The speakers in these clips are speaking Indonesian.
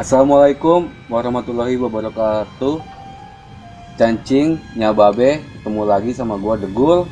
Assalamualaikum warahmatullahi wabarakatuh. Cancing nyababe, ketemu lagi sama gua Degul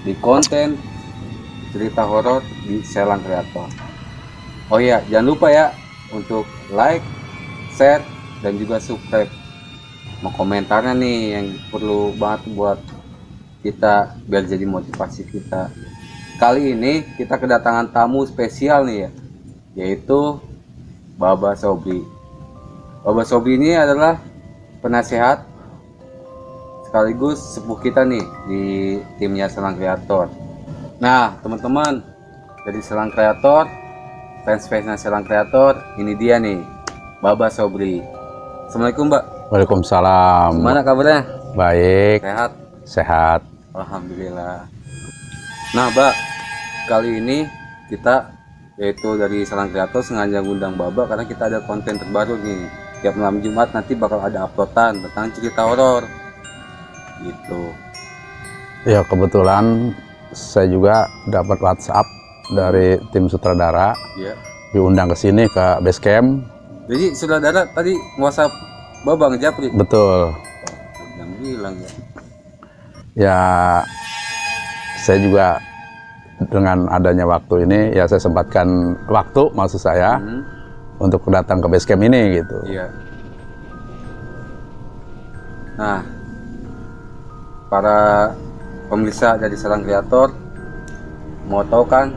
di konten cerita horor di Selang Kreator. Oh iya, jangan lupa ya untuk like, share, dan juga subscribe. Mau komentarnya nih yang perlu banget buat kita biar jadi motivasi kita. Kali ini kita kedatangan tamu spesial nih ya, yaitu Baba Sobri. Baba Sobri ini adalah penasehat sekaligus sepuh kita nih di timnya Selang Kreator. Nah, teman-teman dari Selang Kreator, fans-fansnya Selang Kreator, ini dia nih, Baba Sobri. Assalamualaikum, Mbak. Waalaikumsalam. Gimana kabarnya? Baik. Sehat? Sehat. Alhamdulillah. Nah, Mbak, kali ini kita yaitu dari Selang Kreator sengaja ngundang Baba karena kita ada konten terbaru nih. Tiap malam Jumat nanti bakal ada uploadan tentang cerita horor. Gitu. Ya, kebetulan saya juga dapat WhatsApp dari tim sutradara. Ya. Diundang ke sini ke base camp. Jadi saudara tadi WhatsApp Baba ngejapri. Betul. Yang bilang ya. Ya, saya juga dengan adanya waktu ini ya saya sempatkan waktu maksud saya untuk datang ke base camp ini gitu. Iya. Nah, para pemirsa dari Selang Kreator mau tahu kan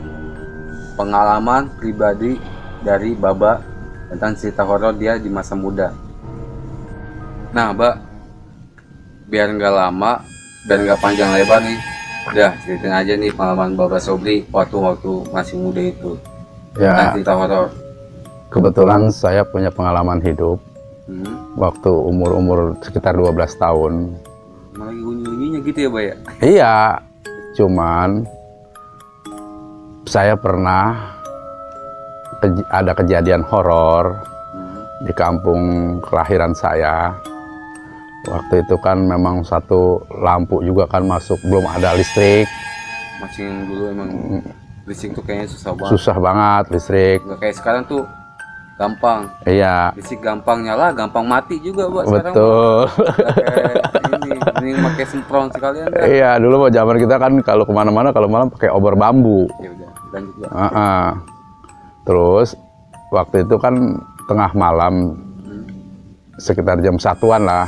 pengalaman pribadi dari Baba tentang cerita horor dia di masa muda. Nah, Mbak, biar nggak lama dan nggak panjang lebar nih, udah ceritain aja nih pengalaman Baba Sobri waktu masih muda itu tentang Ya, cerita horor. kebetulan saya punya pengalaman hidup waktu umur sekitar 12 tahun. Malah bunyi-bunyinya gitu ya, Mbak ya? Iya, cuman saya pernah ada kejadian horor di kampung kelahiran saya. Waktu itu kan memang satu lampu juga kan masuk, belum ada listrik. Masih yang dulu emang listrik tuh kayaknya susah banget. Susah banget listrik. Nggak kayak sekarang tuh gampang. Iya, Listrik gampang nyala, gampang mati juga, Mbak. Sekarang betul. ini pakai semprong sekalian dah. Iya, dulu mau zaman kita kan kalau kemana-mana kalau malam pakai obor bambu. Ya udah, lanjut, Mbak. Terus waktu itu kan tengah malam, sekitar jam 1-an lah.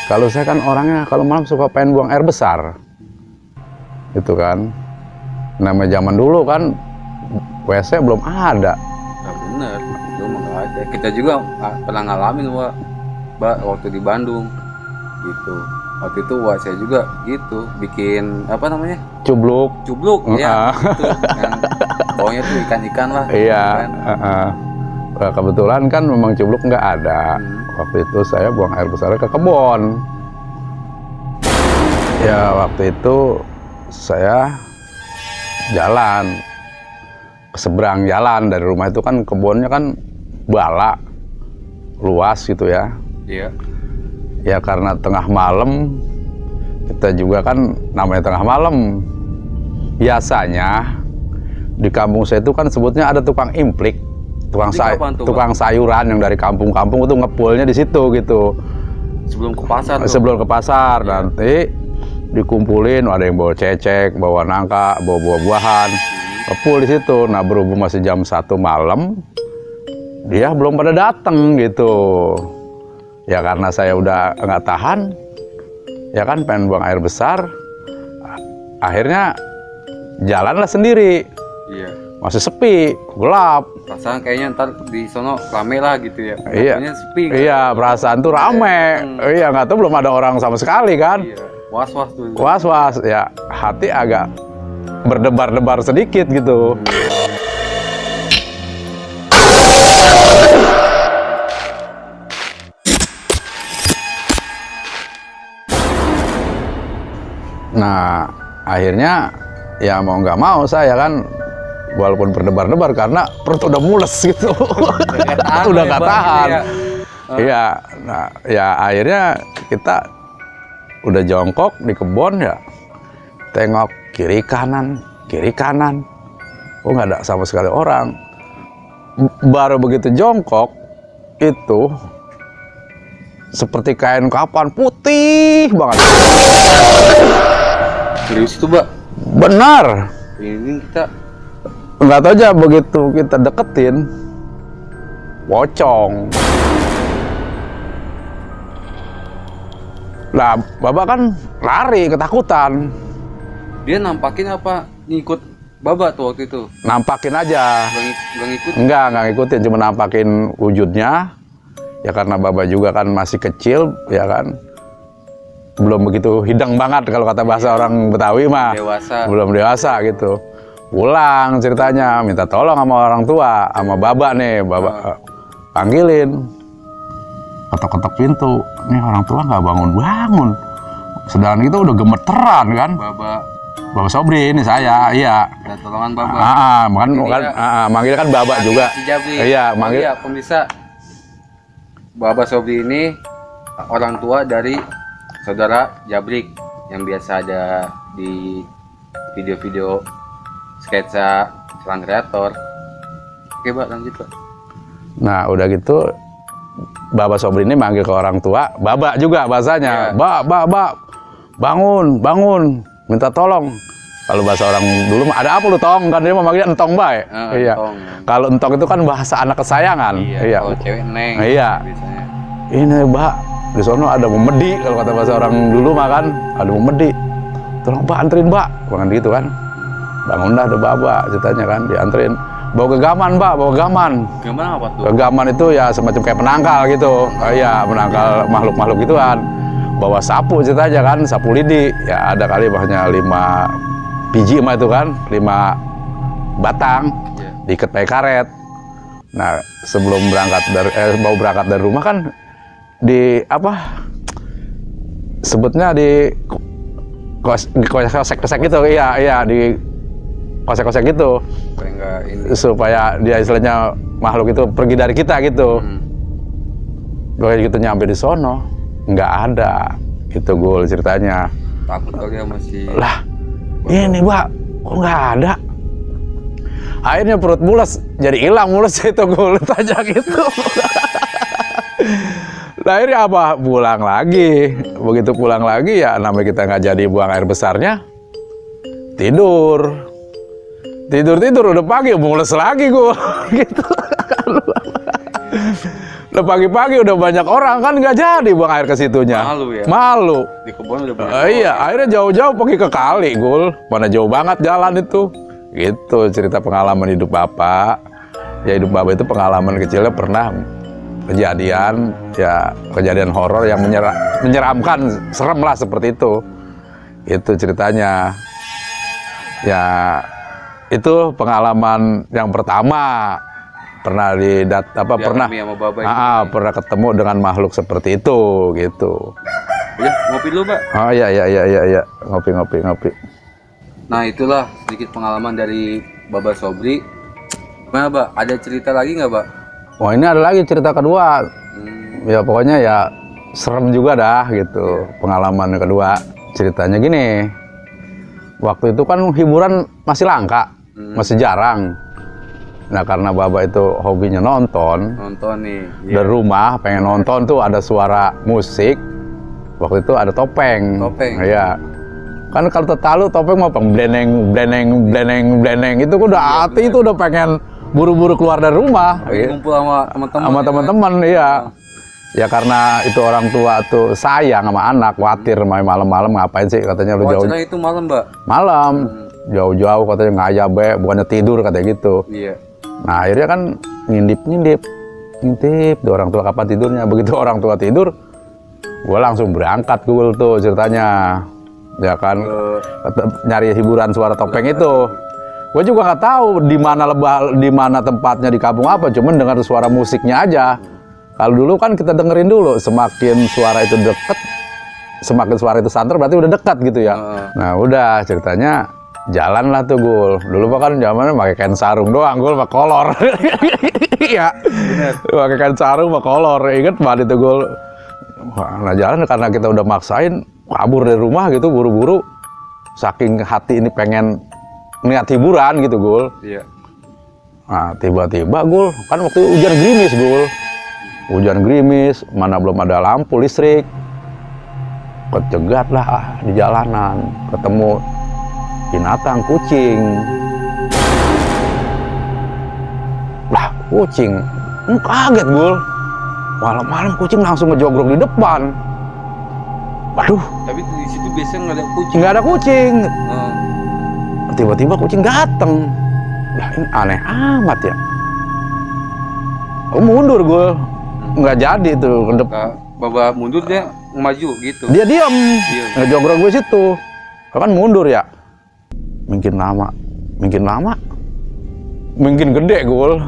Kalau saya kan orangnya kalau malam suka pengen buang air besar, gitu kan. Namanya zaman dulu kan WC belum ada. Nah, bener, itu mah nggak ada. Kita juga pernah ngalamin, Mbak, waktu di Bandung, gitu. Waktu itu saya juga gitu, bikin apa namanya? Cubluk. Ya, gitu. Yang bawahnya tuh ikan-ikan lah. Iya. Kan. Nah, kebetulan kan memang cubluk nggak ada. Waktu itu saya buang air besar ke kebun. Ya, waktu itu saya jalan ke seberang jalan dari rumah itu kan kebunnya kan bala luas gitu ya. Iya. Ya karena tengah malam, kita juga kan namanya tengah malam. Biasanya di kampung saya itu kan sebutnya ada tukang implik, tukang sayuran yang dari kampung-kampung itu ngepulnya di situ gitu. Sebelum ke pasar tuh. Sebelum ke pasar, Iya. nanti dikumpulin, ada yang bawa cecek, bawa nangka, bawa buah-buahan, ngepul di situ. Nah, berhubung masih jam 1 malam, dia belum pada datang gitu. Ya karena saya udah nggak tahan, ya kan pengen buang air besar, akhirnya jalanlah sendiri. Iya. Masih sepi, gelap. Perasaan kayaknya ntar di sono rame lah gitu ya. Iya. Katanya sepi. Kan? Iya, perasaan tuh rame. Iya, nggak tahu belum ada orang sama sekali kan. Iya. Was-was tuh. Was-was, ya hati agak berdebar-debar sedikit gitu. Nah, akhirnya ya mau nggak mau saya kan walaupun berdebar-debar karena perut udah mules gitu. Udah nggak tahan. Iya, nah ya akhirnya kita udah jongkok di kebun ya, tengok kiri kanan, oh nggak ada sama sekali orang. Baru begitu jongkok, itu seperti kain kapan, putih banget. Serius tuh, Mbak? Benar. Ini kita Nggak tahu aja begitu kita deketin, pocong. Lah, Baba kan lari ketakutan. dia nampakin apa ngikut Baba tuh waktu itu? Nampakin aja. Nggak ngikut? Enggak ngikutin, cuma nampakin wujudnya. Ya karena Baba juga kan masih kecil, ya kan. Belum begitu hidang banget kalau kata bahasa orang Betawi mah. Dewasa. Belum dewasa gitu. Pulang ceritanya, minta tolong sama orang tua, sama Baba nih, Baba panggilin. Ketok-ketok pintu, nih orang tua nggak bangun-bangun. Sedangkan itu udah gemeteran kan. Baba Sobri ini saya, iya. Ada tolongan Baba. Manggil kan Baba juga. Si Jabri. Iya, manggil. Iya, pemirsa. Baba Sobri ini orang tua dari saudara Jabrik yang biasa ada di video-video sketsa selang kreator. Oke, Pak, lanjut, Pak. Nah, udah gitu Baba Sobri ini manggil ke orang tua, Baba juga bahasanya. Iya. Ba, bangun, minta tolong. Kalau bahasa orang dulu mah ada apa lu tong? Kan dia mau manggil entong bae. Iya. Entong. Kalau entong itu kan bahasa anak kesayangan. Iya. Kalau cewek neng. Iya. Biasanya. Ini, Mbak, di sono ada memedi, kalau kata bahasa orang dulu mah kan, ada memedi. Tolong Mbak anterin, Mbak. Bukan gitu kan. Bangun dah ada Baba ceritanya kan, dianterin. Bawa ke gaman, Mbak, bawa gaman. Gaman apa tuh? Ke gaman itu ya semacam kayak penangkal gitu. Iya, penangkal makhluk-makhluk gituan. Bawa sapu ceritanya kan, sapu lidi. Ya ada kali bahnya 5 biji mah itu kan, 5 batang. Iya. Diikat pakai karet. Nah, sebelum mau berangkat dari rumah kan di apa? Sebutnya di kosek-kosek gitu. Iya, di kosek-kosek gitu. Supaya nggak ini. Supaya dia istilahnya makhluk itu pergi dari kita gitu. Begitu gitu nyampe di sono, nggak ada. Itu Gul ceritanya. Takut kali ya masih. Lah, ini Mbak, kok nggak ada? Akhirnya perut mules, jadi hilang mules itu Gul, tanya gitu. Nah, akhirnya apa? Pulang lagi. Begitu pulang lagi ya namanya kita nggak jadi buang air besarnya. Tidur udah pagi mules lagi Gul. Gitu. Udah pagi-pagi udah banyak orang kan nggak jadi buang air ke situnya. Malu ya? Malu. Di kebun udah banyak. Iya, akhirnya jauh-jauh pergi ke kali, Gul. Mana jauh banget jalan itu. Gitu cerita pengalaman hidup Bapak. Ya hidup Bapak itu pengalaman kecilnya pernah kejadian horor yang menyeramkan, serem lah seperti itu. Itu ceritanya. Ya itu pengalaman yang pertama pernah pernah sama Baba itu. pernah ketemu dengan makhluk seperti itu gitu. Ya, ngopi dulu, Pak. Oh iya ngopi. Nah, itulah sedikit pengalaman dari Baba Sobri. Nah, Pak, ada cerita lagi nggak, Pak? Wah, ini ada lagi cerita kedua. Ya pokoknya ya serem juga dah gitu. Pengalaman kedua ceritanya gini. Waktu itu kan hiburan masih langka, masih jarang. Nah karena Baba itu hobinya nonton nih. Dari rumah pengen nonton tuh ada suara musik. Waktu itu ada topeng. Iya. Kan kalau tetalu topeng mau bleneng itu udah hati itu udah pengen buru-buru keluar dari rumah. Ngumpul sama teman-teman. Sama teman-teman iya. Ya karena itu orang tua tuh sayang sama anak, khawatir malam-malam ngapain sih katanya lu jauh. Itu malam, Mbak. Malam. Jauh-jauh katanya ngayab bukannya tidur katanya gitu. Iya. Nah akhirnya kan ngintip tuh orang tua kapan tidurnya. Begitu orang tua tidur gue langsung berangkat Gul tuh ceritanya ya kan nyari hiburan suara topeng itu. Gue juga nggak tahu di mana tempatnya di kampung apa, cuman dengar suara musiknya aja. Kalau dulu kan kita dengerin dulu, semakin suara itu deket, semakin suara itu santer berarti udah dekat gitu ya. Nah udah ceritanya jalan lah tuh Gul. Dulu kan zamannya pakai kain sarung doang Gul, pakai kolor. Iya. Pakai kain sarung, pakai kolor. Ingat banget itu Gul. Nah jalan karena kita udah maksain kabur dari rumah gitu buru-buru. Saking hati ini pengen ngeliat hiburan gitu Gul. Iya. Nah tiba-tiba Gul, kan waktu hujan gerimis Gul. hujan gerimis, mana belum ada lampu listrik. Kecegat lah di jalanan, ketemu binatang kucing. Lah kucing, kaget Gul. Malam-malam kucing langsung ngejogrok di depan. Waduh, Tapi di situ biasanya nggak ada kucing. nggak ada kucing. Oh, Tiba-tiba kucing dateng. Lah ini aneh amat ya. Aku mundur Gul, nggak jadi tuh ke depan. Baba mundur dia maju gitu. Dia diam, Diam. ngejogrok gue situ. Kan mundur ya. Mungkin lama, mungkin gede Gul.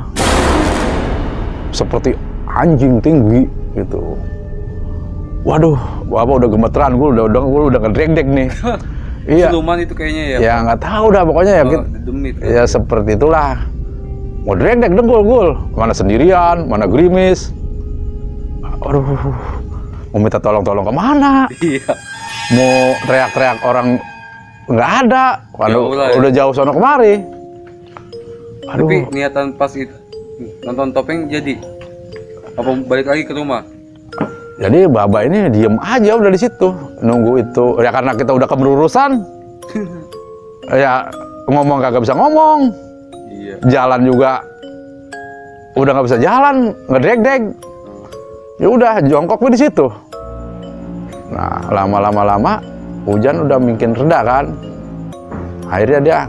Seperti anjing tinggi gitu. Waduh, Bapak udah gemeteran, gue udah ngedreg-deg nih. Iya. Siluman itu kayaknya ya. Ya nggak tahu dah pokoknya ya. Oh, demit. Ya seperti itulah. Mau dreg-deg dengkul Gul. Mana sendirian, mana gerimis. Aduh, mau minta tolong kemana? Iya. Mau teriak-teriak orang nggak ada. Waduh, Jauh lah ya. udah jauh sono kemari. Aduh, Tapi niatan pas itu nonton topeng jadi apa balik lagi ke rumah? jadi Baba ini diem aja udah di situ nunggu itu. Ya karena kita udah keberurusan. Ya ngomong kagak bisa ngomong. Iya. Jalan juga udah nggak bisa jalan, ngedreg-deg. Ya udah jongkok gue di situ. Nah lama hujan udah makin reda kan. Akhirnya dia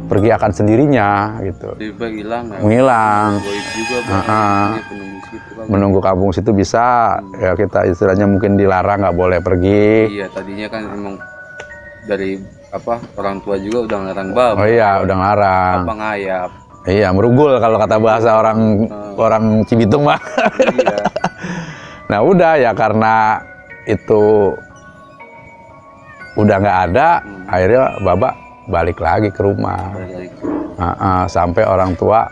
pergi akan sendirinya gitu. Tiba hilang ya. Menghilang. Goib juga Bang. Ah. Ini penunggu situ kan. Menunggu kampung situ bisa. Ya kita istilahnya mungkin dilarang nggak boleh pergi. Iya, tadinya kan emang dari apa orang tua juga udah ngelarang bab. Oh iya udah ngelarang. Apa ngayap. Iya merugul kalau kata bahasa orang Cibitung mah. Iya. Nah udah ya karena itu udah nggak ada, akhirnya Baba balik lagi ke rumah. Balik lagi. Sampai orang tua,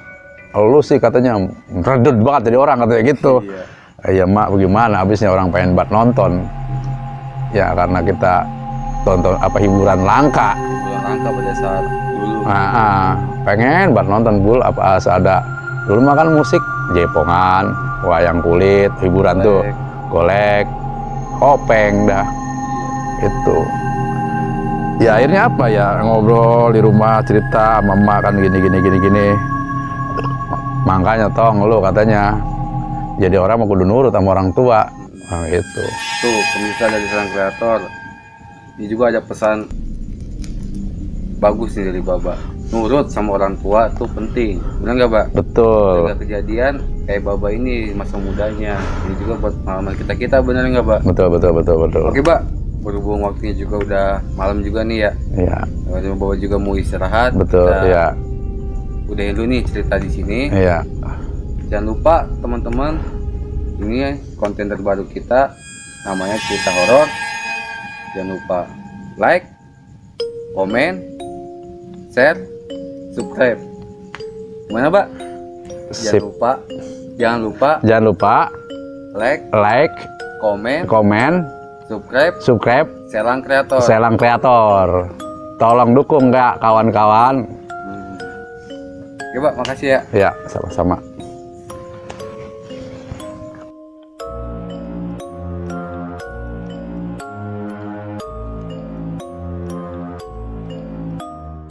lu sih katanya redut banget jadi orang katanya gitu. Iya. Iya mak bagaimana, habisnya orang pengen buat nonton. Ya karena kita tonton apa hiburan langka. Bulan angka pada saat dulu. Pengen buat nonton Bul apa ada dulu mah kan musik jepongan, wayang kulit, hiburan tuh, golek, kopeng dah. Itu. Ya akhirnya apa ya ngobrol di rumah cerita mama kan gini. Makanya tong lu katanya jadi orang mau kudu nurut sama orang tua. Nah, itu. Tuh, pemirsa dari Serang Kreator. Ini juga ada pesan bagus nih dari Baba. Nurut sama orang tua tuh penting. Benar nggak, Mbak? Betul. Ada kejadian kayak Baba ini masa mudanya. Ini juga buat pengalaman kita benar nggak, Mbak? Betul. Oke, Mbak. Berhubung waktunya juga udah malam juga nih ya. Iya. Baba juga mau istirahat. Betul, Kita iya. udahin dulu nih cerita di sini. Iya. Jangan lupa teman-teman, ini konten terbaru kita namanya cerita horor. Jangan lupa like, komen, share, subscribe. Gimana, Pak? Sip. Jangan lupa Jangan lupa like, komen, komen, subscribe Serang Kreator. Selang Kreator. Tolong dukung nggak kawan-kawan? Oke, Pak, makasih ya. Ya, sama-sama.